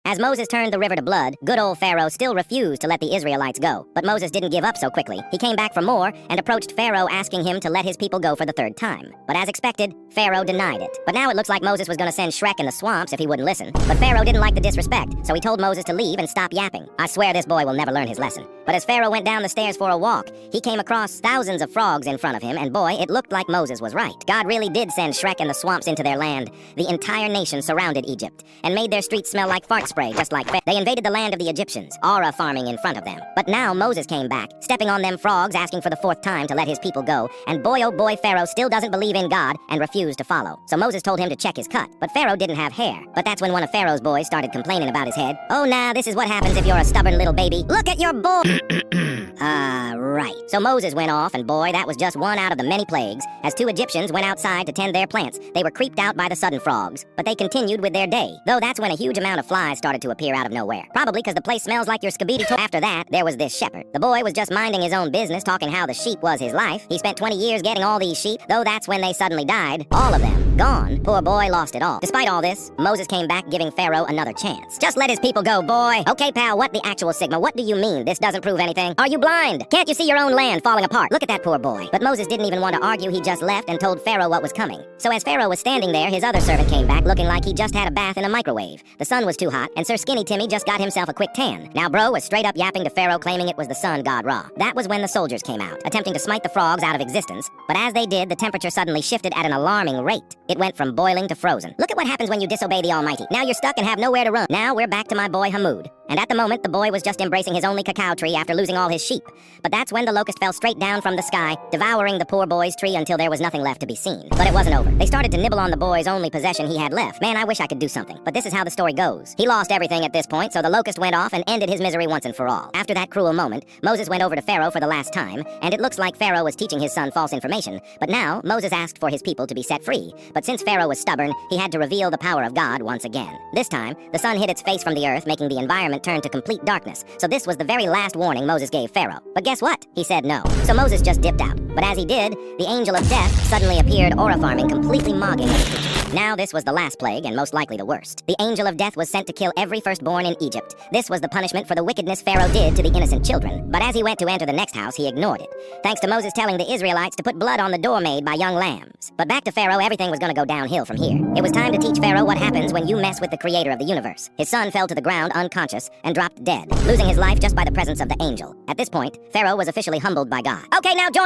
As Moses turned the river to blood, good old Pharaoh still refused to let the Israelites go. But Moses didn't give up so quickly. He came back for more and approached Pharaoh asking him to let his people go for the third time. But as expected, Pharaoh denied it. But now it looks like Moses was going to send Shrek in the swamps if he wouldn't listen. But Pharaoh didn't like the disrespect, so he told Moses to leave and stop yapping. I swear this boy will never learn his lesson. But as Pharaoh went down the stairs for a walk, he came across thousands of frogs in front of him, and boy, it looked like Moses was right. God really did send Shrek and the swamps into their land. The entire nation surrounded Egypt and made their streets smell like fart spray, just like They invaded the land of the Egyptians, aura farming in front of them. But now Moses came back, stepping on them frogs, asking for the fourth time to let his people go, and boy oh boy, Pharaoh still doesn't believe in God and refused to follow. So Moses told him to check his cut, but Pharaoh didn't have hair. But that's when one of Pharaoh's boys started complaining about his head. Oh, now this is what happens if you're a stubborn little baby. Look at your boy! Right. So Moses went off, and boy, that was just one out of the many plagues, as two Egyptians went outside to tend their plants. They were creeped out by the sudden frogs, but they continued with their day. Though that's when a huge amount of flies started to appear out of nowhere. Probably because the place smells like your skibidi toilet. After that, there was this shepherd. The boy was just minding his own business, talking how the sheep was his life. He spent 20 years getting all these sheep, though that's when they suddenly died. All of them. Gone. Poor boy lost it all. Despite all this, Moses came back giving Pharaoh another chance. Just let his people go, boy. Okay, pal, what the actual Sigma? What do you mean? This doesn't prove anything. Are you blind? Can't you see your own land falling apart? Look at that poor boy. But Moses didn't even want to argue. He just left and told Pharaoh what was coming. So as Pharaoh was standing there, his other servant came back looking like he just had a bath in a microwave. The sun was too hot, and Sir Skinny Timmy just got himself a quick tan. Now bro was straight up yapping to Pharaoh, claiming it was the sun god Ra. That was when the soldiers came out, attempting to smite the frogs out of existence. But as they did, the temperature suddenly shifted at an alarming rate. It went from boiling to frozen. Look at what happens when you disobey the Almighty. Now you're stuck and have nowhere to run. Now we're back to my boy Hamoud. And at the moment, the boy was just embracing his only cacao tree after losing all his sheep. But that's when the locust fell straight down from the sky, devouring the poor boy's tree until there was nothing left to be seen. But it wasn't over. They started to nibble on the boy's only possession he had left. Man, I wish I could do something. But this is how the story goes. He lost everything at this point, so the locust went off and ended his misery once and for all. After that cruel moment, Moses went over to Pharaoh for the last time, and it looks like Pharaoh was teaching his son false information. But now, Moses asked for his people to be set free. But since Pharaoh was stubborn, he had to reveal the power of God once again. This time, the sun hid its face from the earth, making the environment turn to complete darkness. So this was the very last warning Moses gave Pharaoh. But guess what? He said no. So Moses just dipped out. But as he did, the angel of death suddenly appeared aura farming, completely mogging his creatures. Now this was the last plague, and most likely the worst. The angel of death was sent to kill every firstborn in Egypt. This was the punishment for the wickedness Pharaoh did to the innocent children. But as he went to enter the next house, he ignored it, thanks to Moses telling the Israelites to put blood on the door made by young lambs. But back to Pharaoh, everything was going to go downhill from here. It was time to teach Pharaoh what happens when you mess with the creator of the universe. His son fell to the ground unconscious and dropped dead, losing his life just by the presence of the angel. At this point, Pharaoh was officially humbled by God. Okay, now join